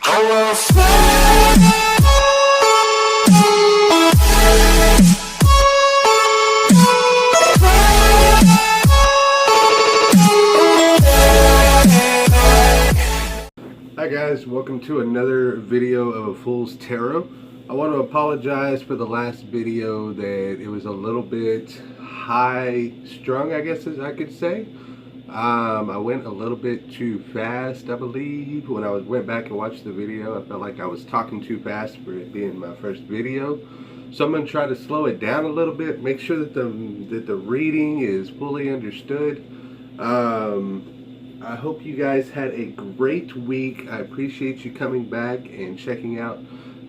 Hi guys, welcome to another video of a Fool's Tarot. I want to apologize for the last video that it was a little bit high strung, I guess as I could say. I went a little bit too fast, I believe. When I went back and watched the video, I felt like I was talking too fast for it being my first video. So I'm going to try to slow it down a little bit, make sure that the reading is fully understood. I hope you guys had a great week. I appreciate you coming back and checking out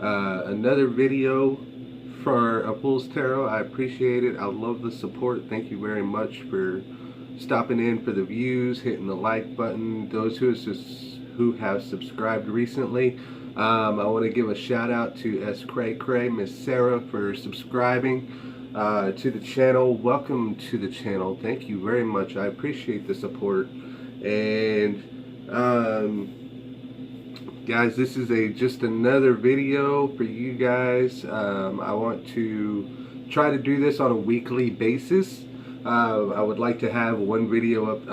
another video for a Fool's Tarot. I appreciate it. I love the support. Thank you very much for stopping in, for the views, hitting the like button. Those who have subscribed recently. I want to give a shout out to S. Cray Cray, Miss Sarah, for subscribing to the channel. Welcome to the channel. Thank you very much. I appreciate the support. And guys, this is just another video for you guys. I want to try to do this on a weekly basis. I would like to have one video up.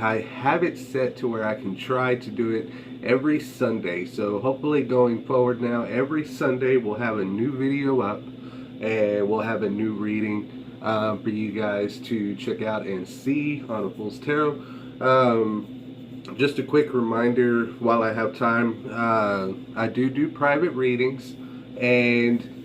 I have it set to where I can try to do it every Sunday. So hopefully going forward now, every Sunday we'll have a new video up and we'll have a new reading for you guys to check out and see on a Fool's Tarot. Just a quick reminder while I have time, I do private readings, and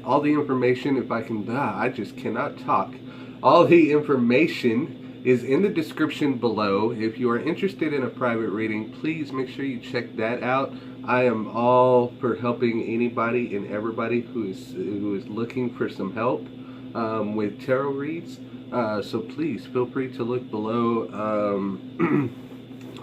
all the information, if I can, I just cannot talk. All the information is in the description below. If you are interested in a private reading, please make sure you check that out. I am all for helping anybody and everybody who is looking for some help with tarot reads. So please feel free to look below.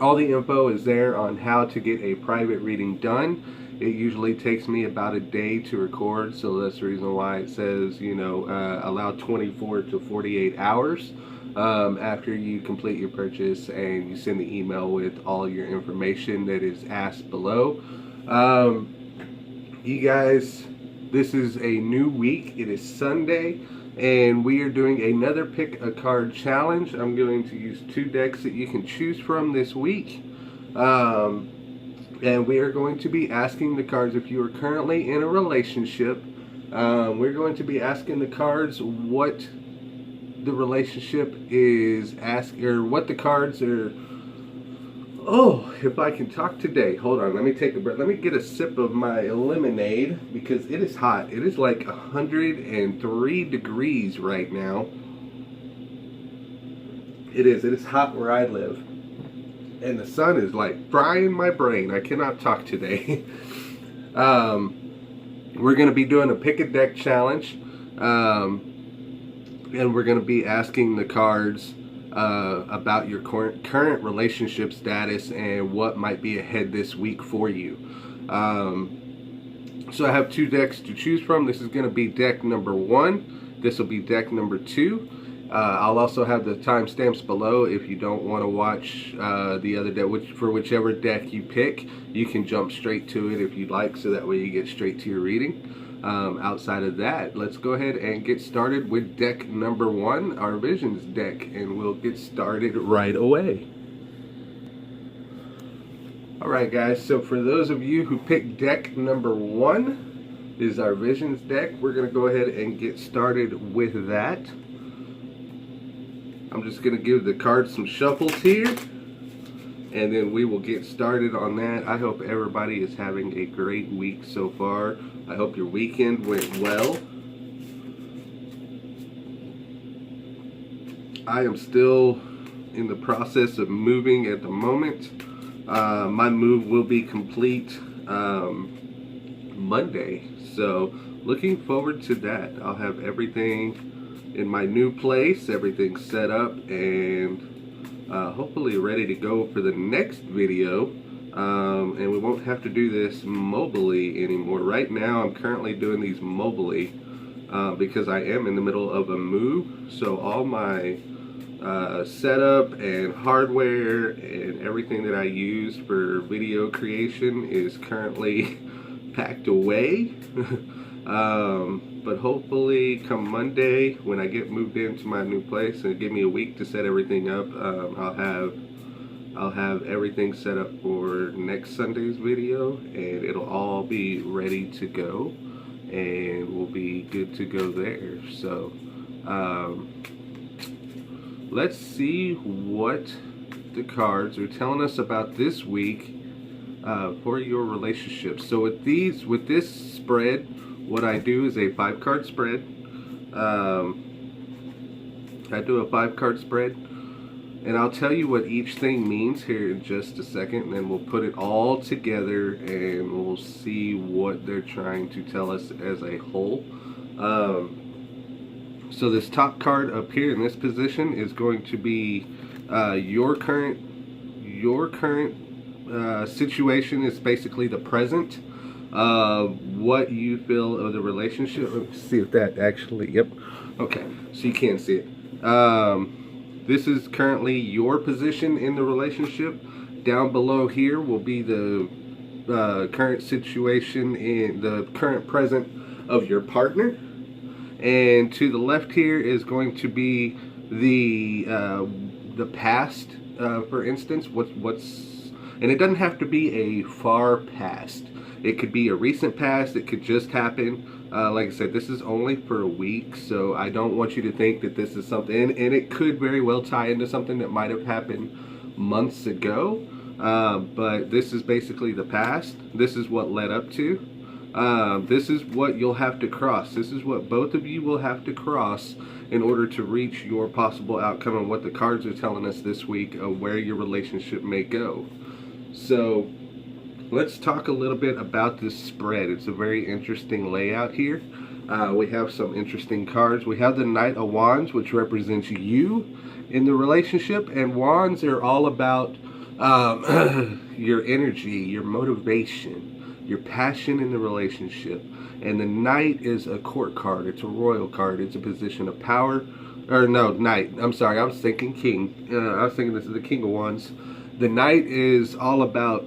All the info is there on how to get a private reading done. It usually takes me about a day to record, so that's the reason why it says, you know, allow 24 to 48 hours after you complete your purchase and you send the email with all your information that is asked below. You guys, this is a new week. It is Sunday, and we are doing another pick a card challenge. I'm going to use 2 decks that you can choose from this week. And we are going to be asking the cards, if you are currently in a relationship, we're going to be asking the cards what the relationship is or what the cards are. Oh, if I can talk today. Hold on, let me take a breath. Let me get a sip of my lemonade because it is hot. It is like 103 degrees right now. It is hot where I live. And the sun is like frying my brain. I cannot talk today. We're going to be doing a pick a deck challenge. And we're going to be asking the cards about your current relationship status and what might be ahead this week for you. So I have 2 decks to choose from. This is going to be deck number 1. This will be deck number 2. I'll also have the timestamps below if you don't want to watch the other deck. For whichever deck you pick, you can jump straight to it if you'd like, so that way you get straight to your reading. Outside of that, let's go ahead and get started with deck number 1, our Visions deck, and we'll get started right away. Alright guys, so for those of you who picked deck number 1, is our Visions deck. We're going to go ahead and get started with that. I'm just going to give the cards some shuffles here, and then we will get started on that. I hope everybody is having a great week so far. I hope your weekend went well. I am still in the process of moving at the moment. My move will be complete Monday, so looking forward to that. I'll have everything in my new place, everything set up, and hopefully ready to go for the next video. And we won't have to do this mobily anymore. Right now I'm currently doing these mobily because I am in the middle of a move, so all my setup and hardware and everything that I use for video creation is currently packed away. But hopefully come Monday when I get moved into my new place and give me a week to set everything up, I'll have everything set up for next Sunday's video, and it'll all be ready to go, and we'll be good to go there. So let's see what the cards are telling us about this week for your relationship. So with this spread, what I do is a 5-card spread. I do a 5-card spread, and I'll tell you what each thing means here in just a second, and then we'll put it all together and we'll see what they're trying to tell us as a whole. So this top card up here in this position is going to be your current situation is basically the present of what you feel of the relationship. Let me see if that actually, yep, okay, so you can't see it. This is currently your position in the relationship. Down below here will be the current situation in the current present of your partner, and to the left here is going to be the past. For instance, and it doesn't have to be a far past. It could be a recent past. It could just happen. Like I said, this is only for a week, so I don't want you to think that this is something, and it could very well tie into something that might have happened months ago, but this is basically the past. This is what led up to. This is what you'll have to cross. This is what both of you will have to cross in order to reach your possible outcome and what the cards are telling us this week of where your relationship may go. So let's talk a little bit about this spread. It's a very interesting layout here. We have some interesting cards. We have the Knight of Wands, which represents you in the relationship, and Wands are all about your energy, your motivation, your passion in the relationship. And the Knight is a court card. It's a royal card. It's a position of power. Or no, Knight. I'm sorry. I was thinking King. I was thinking this is the King of Wands. The Knight is all about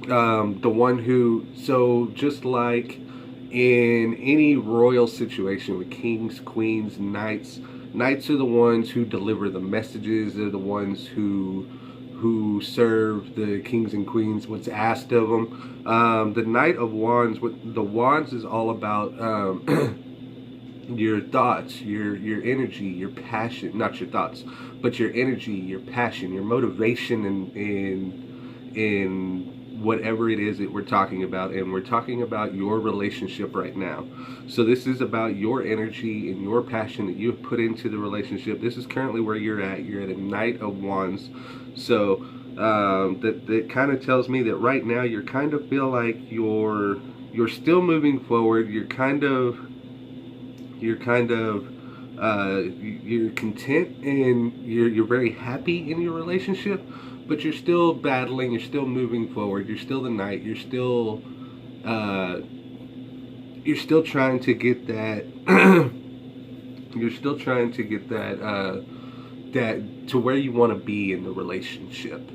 the one who, so just like in any royal situation with kings, queens, knights are the ones who deliver the messages. They're the ones who serve the kings and queens what's asked of them. The Knight of Wands, the Wands is all about your thoughts, your energy, your passion, not your thoughts, but your energy, your passion, your motivation in whatever it is that we're talking about. And we're talking about your relationship right now. So this is about your energy and your passion that you've put into the relationship. This is currently where you're at. You're at a Knight of Wands. So that kind of tells me that right now you're kind of feel like you're still moving forward. You're content and you're very happy in your relationship, but you're still battling. You're still moving forward. You're still the Knight. You're still trying to get that. You're still trying to get that to where you want to be in the relationship.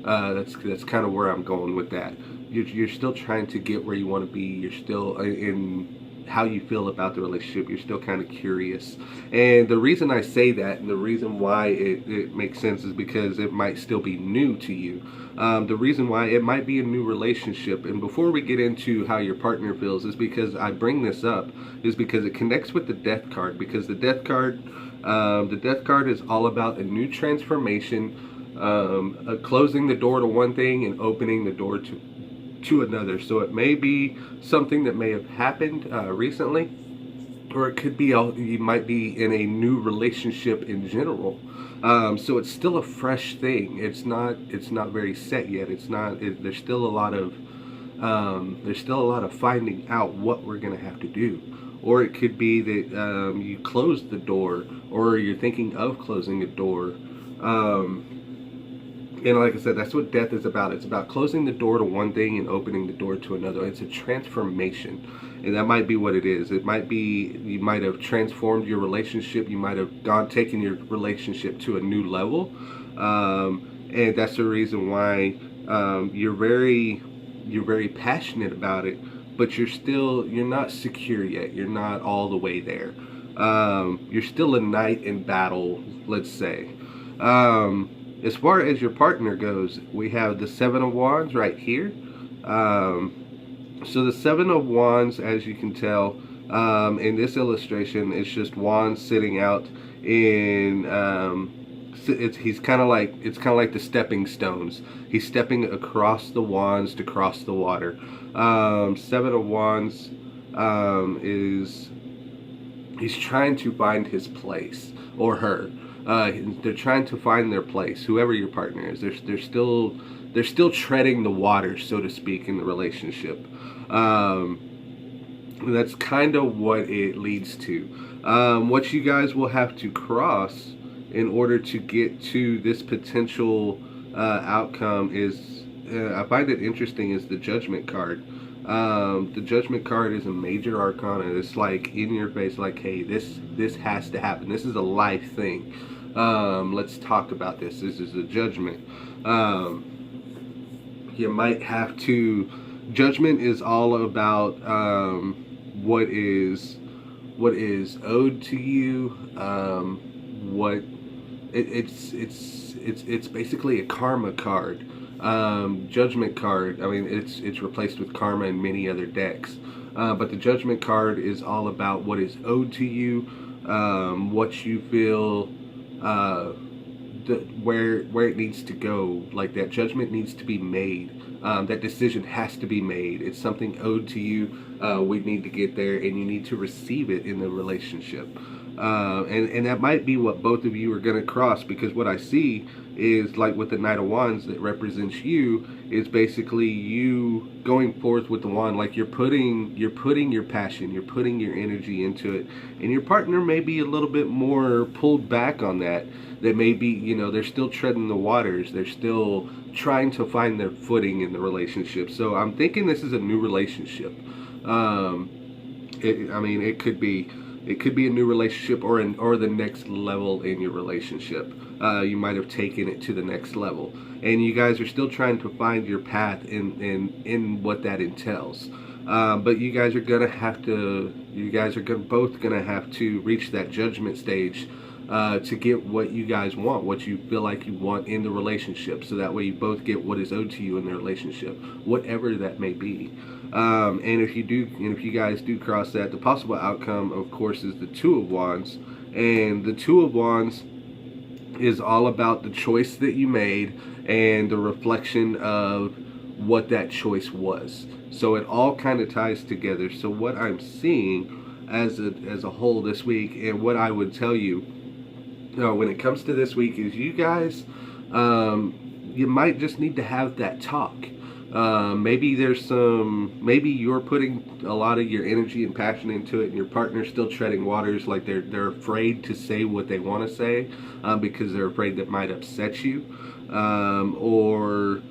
That's kind of where I'm going with that. You're still trying to get where you want to be. You're still in how you feel about the relationship. You're still kind of curious. And the reason I say that, and the reason why it makes sense, is because it might still be new to you. The reason why it might be a new relationship, and before we get into how your partner feels, is because I bring this up, is because it connects with the Death card. Because the Death card is all about a new transformation, closing the door to one thing and opening the door to another. So it may be something that may have happened recently, or it could be you might be in a new relationship in general. So it's still a fresh thing. It's not very set yet. There's still a lot of finding out what we're gonna have to do. Or it could be that you closed the door, or you're thinking of closing a door. And like I said, that's what death is about. It's about closing the door to one thing and opening the door to another. It's a transformation. And that might be what it is. It might be, you might have transformed your relationship. You might have taken your relationship to a new level. And that's the reason why you're very passionate about it, but you're not secure yet. You're not all the way there. You're still a knight in battle, let's say. As far as your partner goes, we have the Seven of Wands right here. So the Seven of Wands, as you can tell, in this illustration, it's just wands sitting out in. It's kind of like the stepping stones. He's stepping across the wands to cross the water. Seven of Wands he's trying to find his place, or her. They're trying to find their place. Whoever your partner is, they're still treading the water, so to speak, in the relationship. That's kind of what it leads to. What you guys will have to cross in order to get to this potential outcome is, I find it interesting, is the Judgment card. The Judgment card is a major arcana. It's like in your face, like, hey, this has to happen. This is a life thing. Let's talk about this. This is a judgment. You might have to. Judgment is all about what is owed to you. It's basically a karma card. Judgment card, I mean, it's replaced with karma in many other decks, but the Judgment card is all about what is owed to you, what you feel, where it needs to go. Like, that judgment needs to be made. That decision has to be made. It's something owed to you. We need to get there, and you need to receive it in the relationship. And that might be what both of you are going to cross, because what I see is, like with the Knight of Wands that represents you, is basically you going forth with the wand. Like, you're putting your passion, you're putting your energy into it, and your partner may be a little bit more pulled back on that. They may be, they're still treading the waters. They're still trying to find their footing in the relationship. So I'm thinking this is a new relationship. It could be a new relationship, or the next level in your relationship. You might have taken it to the next level, and you guys are still trying to find your path in what that entails. But you guys are both gonna have to reach that judgment stage to get what you guys want, what you feel like you want in the relationship, so that way you both get what is owed to you in the relationship, whatever that may be. And if you guys do cross that, the possible outcome, of course, is the Two of Wands. And the Two of Wands is all about the choice that you made and the reflection of what that choice was. So it all kind of ties together. So what I'm seeing as a whole this week, and what I would tell you, when it comes to this week, is you guys, you might just need to have that talk. Maybe you're putting a lot of your energy and passion into it, and your partner's still treading waters. Like, they're afraid to say what they want to say, because they're afraid that might upset you, or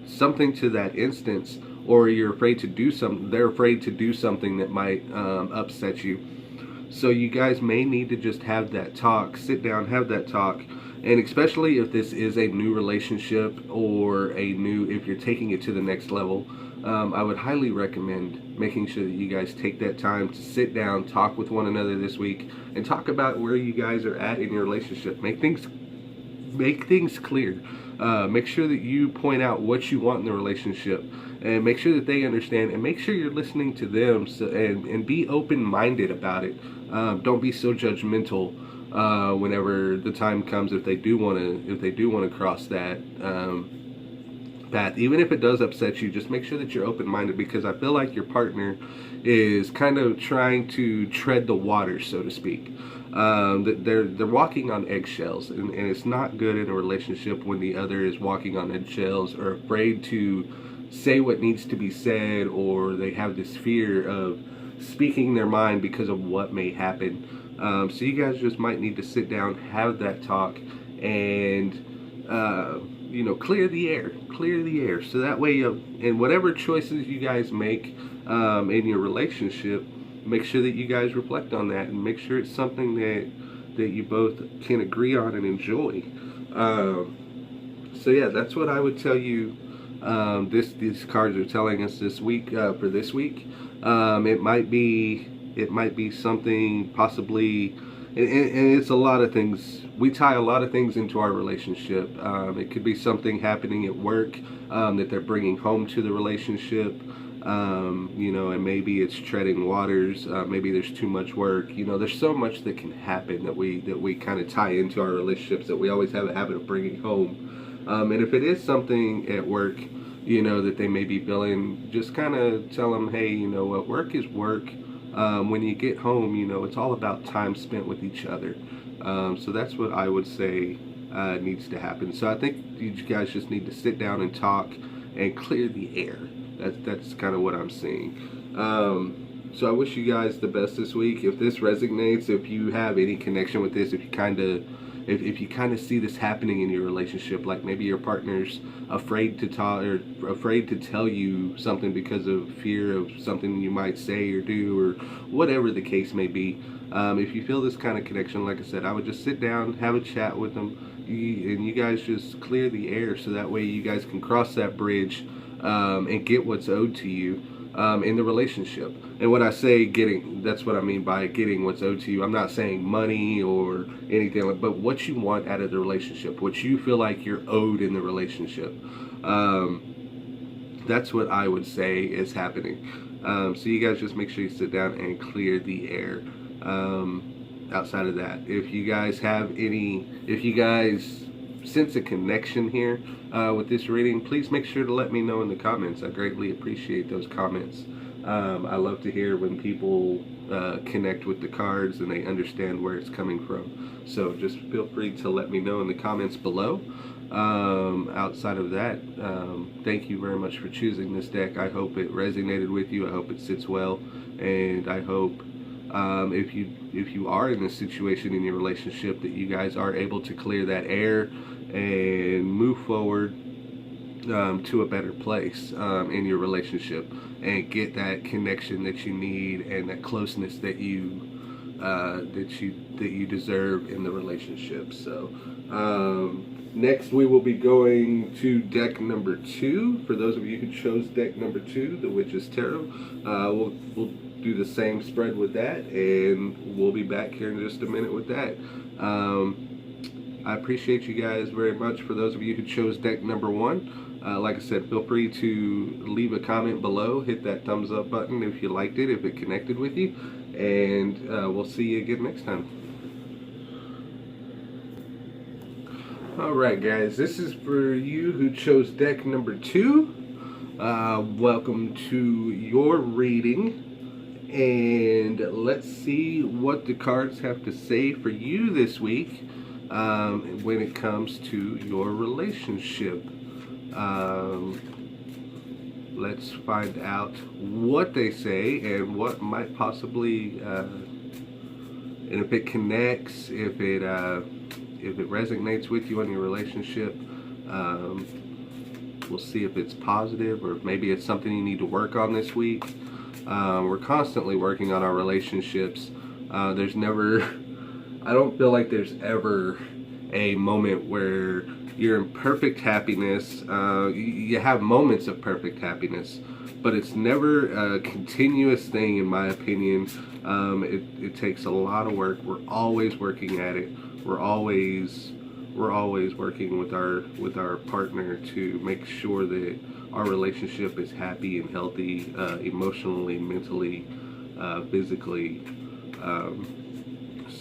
something to that instance. Or you're afraid to do something. They're afraid to do something that might upset you. So you guys may need to just have that talk. Sit down, have that talk. And especially if this is a new relationship, or if you're taking it to the next level, I would highly recommend making sure that you guys take that time to sit down, talk with one another this week, and talk about where you guys are at in your relationship. Make things clear. Make sure that you point out what you want in the relationship, and make sure that they understand, and make sure you're listening to them, and be open-minded about it. Don't be so judgmental whenever the time comes, if they do want to cross that path. Even if it does upset you, just make sure that you're open-minded, because I feel like your partner is kind of trying to tread the water, so to speak. They're walking on eggshells, and it's not good in a relationship when the other is walking on eggshells, or afraid to say what needs to be said, or they have this fear of speaking their mind because of what may happen. So you guys just might need to sit down, have that talk, and clear the air, so that way, and whatever choices you guys make in your relationship, make sure that you guys reflect on that and make sure it's something that you both can agree on and enjoy. So yeah, that's what I would tell you. These cards are telling us this week, for this week. It might be something possibly, and it's a lot of things. We tie a lot of things into our relationship. It could be something happening at work that they're bringing home to the relationship. And maybe it's treading waters. Maybe there's too much work. There's so much that can happen that we kind of tie into our relationships that we always have a habit of bringing home. And if it is something at work, that they may be feeling, just kind of tell them, hey, what, work is work. When you get home, it's all about time spent with each other. So that's what I would say needs to happen. So I think you guys just need to sit down and talk and clear the air. That's kind of what I'm seeing. So I wish you guys the best this week. If this resonates, if you have any connection with this, if you kind of see this happening in your relationship, like maybe your partner's afraid to talk or afraid to tell you something because of fear of something you might say or do, or whatever the case may be. If you feel this kind of connection, like I said, I would just sit down, have a chat with them, and you guys just clear the air, so that way you guys can cross that bridge and get what's owed to you in the relationship. And when I say getting, that's what I mean by getting what's owed to you. I'm not saying money or anything, but what you want out of the relationship, what you feel like you're owed in the relationship. That's what I would say is happening. So you guys just make sure you sit down and clear the air. Outside of that, if you guys sense a connection here with this reading, please make sure to let me know in the comments. I greatly appreciate those comments. I love to hear when people connect with the cards and they understand where it's coming from. So just feel free to let me know in the comments below. Outside of that, thank you very much for choosing this deck. I hope it resonated with you. I hope it sits well, and I hope if you are in this situation in your relationship, that you guys are able to clear that air and move forward to a better place in your relationship, and get that connection that you need and that closeness that you deserve in the relationship. So next we will be going to deck number 2. For those of you who chose deck number 2, the Witch's Tarot, we'll do the same spread with that, and we'll be back here in just a minute with that. I appreciate you guys very much. For those of you who chose deck number 1, like I said, feel free to leave a comment below, hit that thumbs up button if you liked it, if it connected with you, and we'll see you again next time. Alright guys, this is for you who chose deck number 2. Welcome to your reading. And let's see what the cards have to say for you this week when it comes to your relationship. Let's find out what they say and what might possibly, and if it connects, if it resonates with you in your relationship. We'll see if it's positive, or if maybe it's something you need to work on this week. We're constantly working on our relationships. There's never, I don't feel like there's ever a moment where you're in perfect happiness. You have moments of perfect happiness, but it's never a continuous thing, in my opinion. It takes a lot of work. We're always working at it. We're always working with our partner to make sure that our relationship is happy and healthy, emotionally, mentally, physically.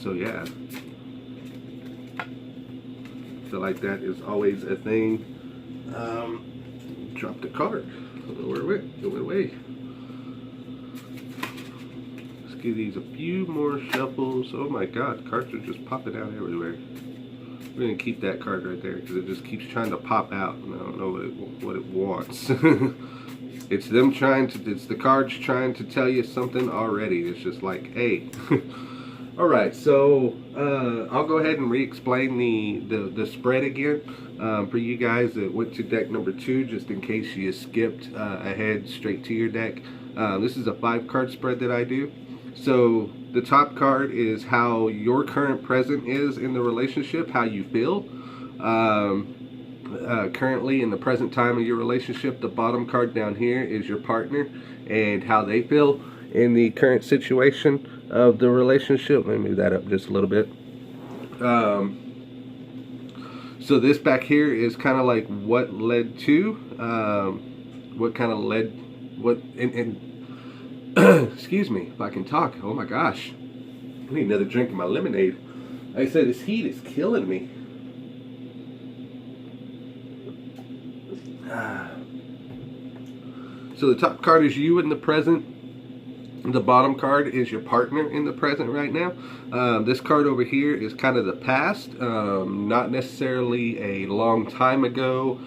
So yeah, I feel like that is always a thing. Drop the card. Where it went? It went away. Let's give these a few more shuffles. Oh my God, cards are just popping out everywhere. We're gonna keep that card right there because it just keeps trying to pop out, and I don't know what it wants. It's the cards trying to tell you something already. It's just like, hey, All right, so I'll go ahead and re-explain the spread again for you guys that went to deck number 2, just in case you skipped ahead straight to your deck. This is a 5-card spread that I do. So the top card is how your current present is in the relationship, how you feel currently in the present time of your relationship. The bottom card down here is your partner and how they feel in the current situation of the relationship. Let me move that up just a little bit. So this back here is kind of like what led to, what kind of led, what, and excuse me, if I can talk. Oh my gosh, I need another drink of my lemonade. Like I said, this heat is killing me. So the top card is you in the present. The bottom card is your partner in the present right now. This card over here is kind of the past, not necessarily a long time ago,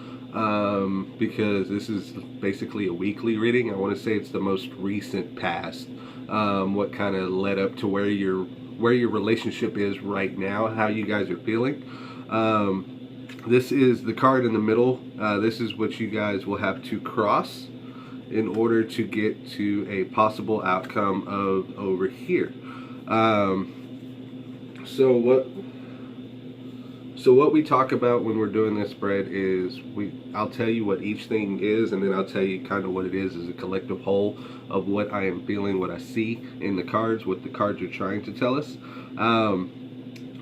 because this is basically a weekly reading. I want to say it's the most recent past, what kind of led up to where your relationship is right now, how you guys are feeling. This is the card in the middle. This is what you guys will have to cross in order to get to a possible outcome of over here. So what we talk about when we're doing this spread is I'll tell you what each thing is, and then I'll tell you kind of what it is as a collective whole of what I am feeling, what I see in the cards, what the cards are trying to tell us.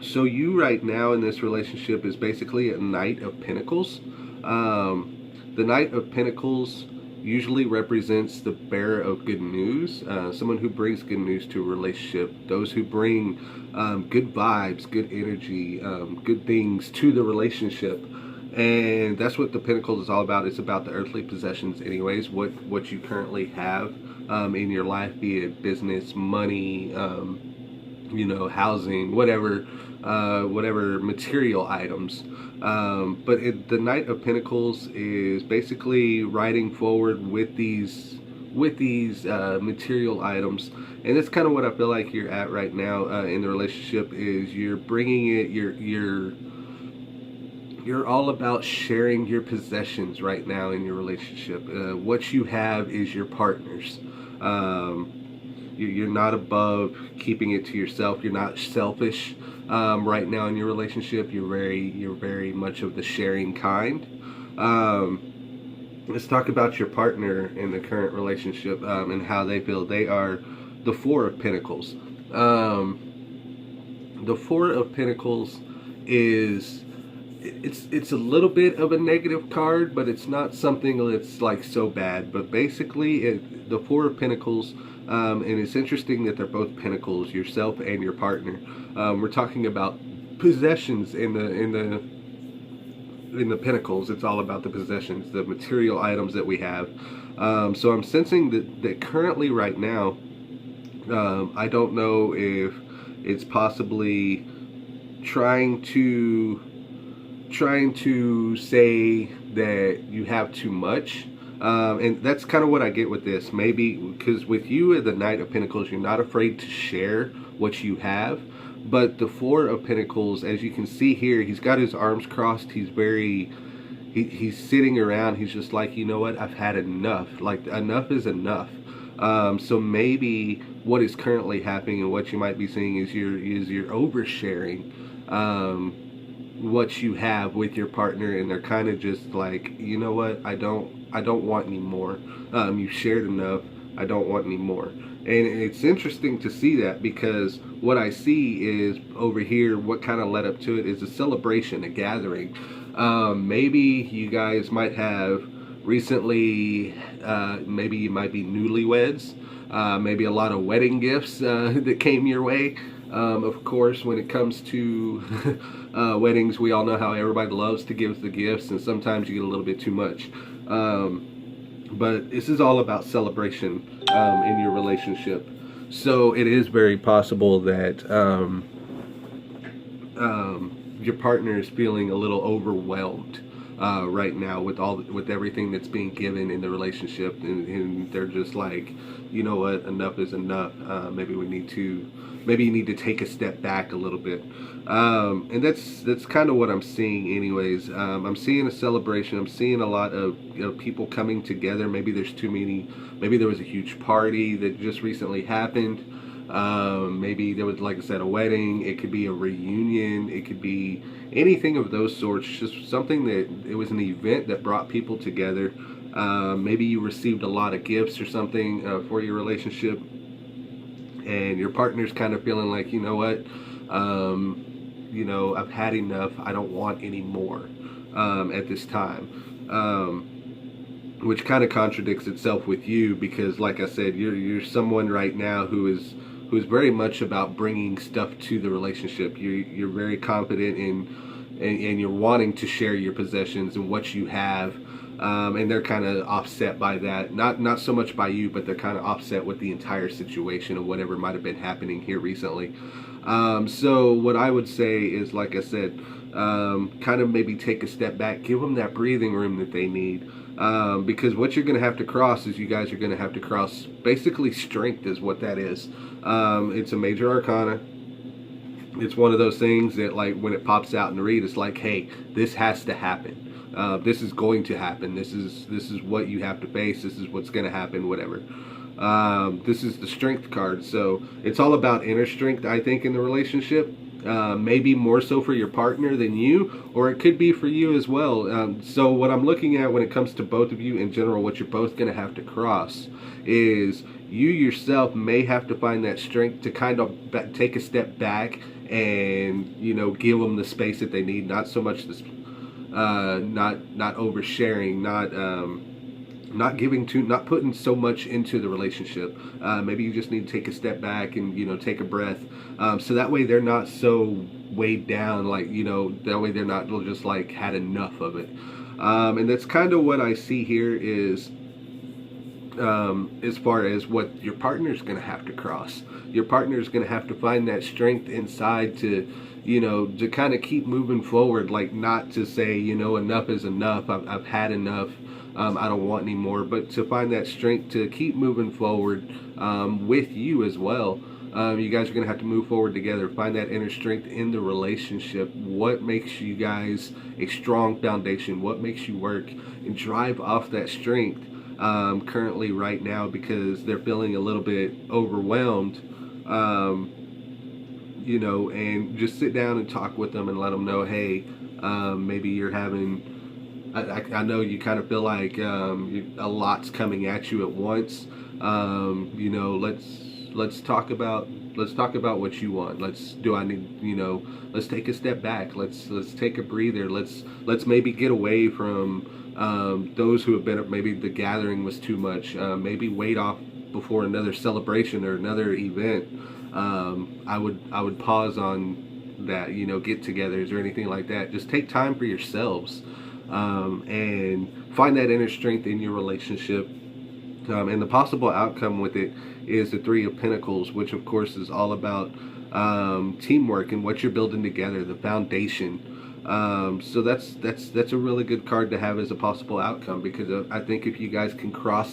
So you right now in this relationship is basically a Knight of Pentacles. The Knight of Pentacles usually represents the bearer of good news, someone who brings good news to a relationship, those who bring good vibes, good energy, good things to the relationship. And that's what the Pentacles is all about. It's about the earthly possessions anyways, what you currently have in your life, be it business, money, you know, housing, whatever material items. But the Knight of Pentacles is basically riding forward with these material items, and that's kind of what I feel like you're at right now in the relationship. Is you're bringing it, you're all about sharing your possessions right now in your relationship. What you have is your partner's. You're not above keeping it to yourself. You're not selfish right now in your relationship. You're very much of the sharing kind. Let's talk about your partner in the current relationship and how they feel. They are the Four of Pentacles. The Four of Pentacles is it's a little bit of a negative card, but it's not something that's like so bad. But basically, the Four of Pentacles. And it's interesting that they're both pentacles, yourself and your partner. We're talking about possessions in the pentacles. It's all about the possessions, the material items that we have. So I'm sensing that currently right now, I don't know if it's possibly trying to say that you have too much. And that's kind of what I get with this. Maybe because with you, the Knight of Pentacles, you're not afraid to share what you have. But the Four of Pentacles, as you can see here, he's got his arms crossed. He's he's sitting around. He's just like, you know what? I've had enough. Like, enough is enough. So maybe what is currently happening and what you might be seeing is you're oversharing what you have with your partner, and they're kind of just like, you know what? I don't want any more. You've shared enough. I don't want any more. And it's interesting to see that, because what I see is over here, what kind of led up to it is a celebration, a gathering. Maybe you guys might have recently, maybe you might be newlyweds, maybe a lot of wedding gifts that came your way. Of course, when it comes to weddings, we all know how everybody loves to give the gifts, and sometimes you get a little bit too much. But this is all about celebration in your relationship. So it is very possible that your partner is feeling a little overwhelmed right now with everything that's being given in the relationship, and they're just like, you know what, enough is enough. Maybe you need to take a step back a little bit, and that's kind of what I'm seeing, anyways. I'm seeing a celebration. I'm seeing a lot of people coming together. Maybe there's too many. Maybe there was a huge party that just recently happened. Maybe there was, like I said, a wedding. It could be a reunion. It could be anything of those sorts. Just something that it was an event that brought people together. Maybe you received a lot of gifts or something for your relationship, and your partner's kind of feeling like, you know what, I've had enough. I don't want any more at this time. Which kind of contradicts itself with you, because, like I said, you're someone right now who's very much about bringing stuff to the relationship. You're very confident and you're wanting to share your possessions and what you have, and they're kind of offset by that. Not so much by you, but they're kind of offset with the entire situation of whatever might have been happening here recently. So what I would say is, like I said, kind of maybe take a step back, give them that breathing room that they need. Because what you're going to have to cross is, you guys are going to have to cross basically strength is what that is. It's a major arcana. It's one of those things that, like, when it pops out in the read, it's like, hey, this has to happen. This is going to happen. This is what you have to face. This is what's going to happen, whatever. This is the strength card. So it's all about inner strength, I think, in the relationship. Maybe more so for your partner than you, or it could be for you as well. So what I'm looking at when it comes to both of you in general, what you're both going to have to cross is, you yourself may have to find that strength to kind of take a step back and, give them the space that they need. Not so much this, not oversharing, not putting so much into the relationship. Maybe you just need to take a step back and, take a breath. So that way they're not so weighed down, like, that way they're not just like had enough of it. And that's kind of what I see here is, as far as what your partner's going to have to cross. Your partner's going to have to find that strength inside to, to kind of keep moving forward, like, not to say, enough is enough. I've had enough. I don't want any more, but to find that strength to keep moving forward with you as well. You guys are going to have to move forward together. Find that inner strength in the relationship. What makes you guys a strong foundation? What makes you work? And drive off that strength currently right now, because they're feeling a little bit overwhelmed. And just sit down and talk with them and let them know, hey, maybe you're having... I know you kind of feel like a lot's coming at you at once. Let's talk about what you want. Let's take a step back. Let's take a breather. Let's maybe get away from those who have been, maybe the gathering was too much. Maybe wait off before another celebration or another event. I would pause on that, get-togethers or anything like that. Just take time for yourselves. And find that inner strength in your relationship. And the possible outcome with it is the Three of Pentacles, which of course is all about teamwork and what you're building together, the foundation. So that's a really good card to have as a possible outcome, because I think if you guys can cross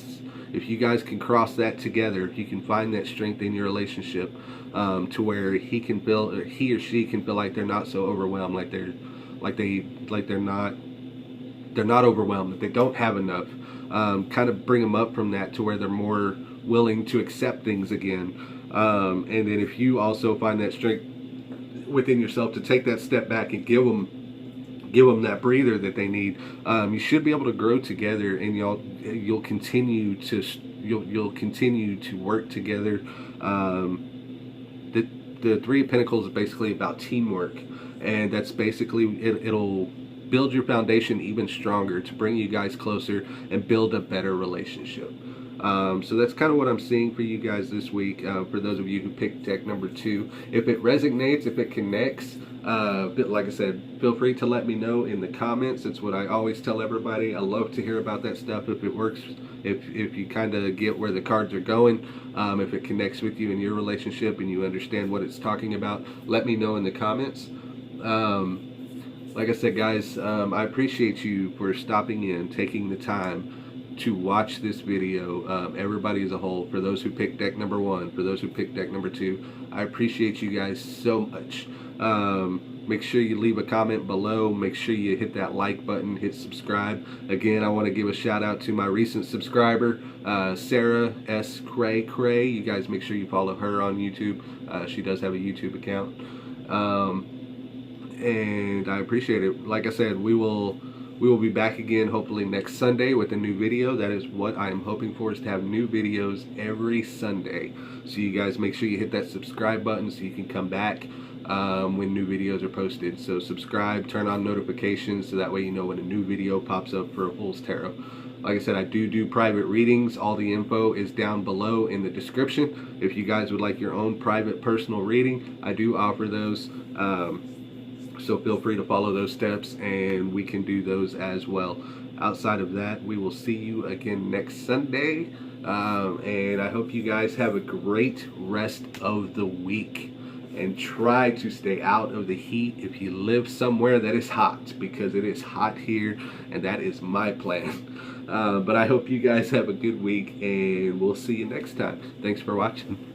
that together, if you can find that strength in your relationship, to where he or she can feel like they're not so overwhelmed, like they're not overwhelmed, that they don't have enough. Kind of bring them up from that to where they're more willing to accept things again. And then if you also find that strength within yourself to take that step back and give them that breather that they need, you should be able to grow together, and you'll continue to work together. The Three of Pentacles is basically about teamwork, and that's basically it'll build your foundation even stronger to bring you guys closer and build a better relationship. So that's kind of what I'm seeing for you guys this week, for those of you who picked deck number 2. If it resonates, if it connects, like I said, feel free to let me know in the comments. It's what I always tell everybody. I love to hear about that stuff. If it works, if you kind of get where the cards are going, if it connects with you in your relationship and you understand what it's talking about, let me know in the comments. like I said, guys, I appreciate you for stopping in, taking the time to watch this video. Everybody as a whole, for those who picked deck number 1, for those who picked deck number 2, I appreciate you guys so much. Make sure you leave a comment below. Make sure you hit that like button, hit subscribe. Again, I want to give a shout out to my recent subscriber, Sarah S. Cray. You guys make sure you follow her on YouTube. She does have a YouTube account. And I appreciate it. Like I said, we will be back again hopefully next Sunday with a new video. That is what I am hoping for, is to have new videos every Sunday. So you guys make sure you hit that subscribe button so you can come back when new videos are posted. So subscribe, turn on notifications, so that way you know when a new video pops up for Fool's Tarot. Like I said, I do private readings. All the info is down below in the description. If you guys would like your own private personal reading, I do offer those. So feel free to follow those steps and we can do those as well. Outside of that, we will see you again next Sunday. And I hope you guys have a great rest of the week. And try to stay out of the heat if you live somewhere that is hot, because it is hot here and that is my plan. But I hope you guys have a good week and we'll see you next time. Thanks for watching.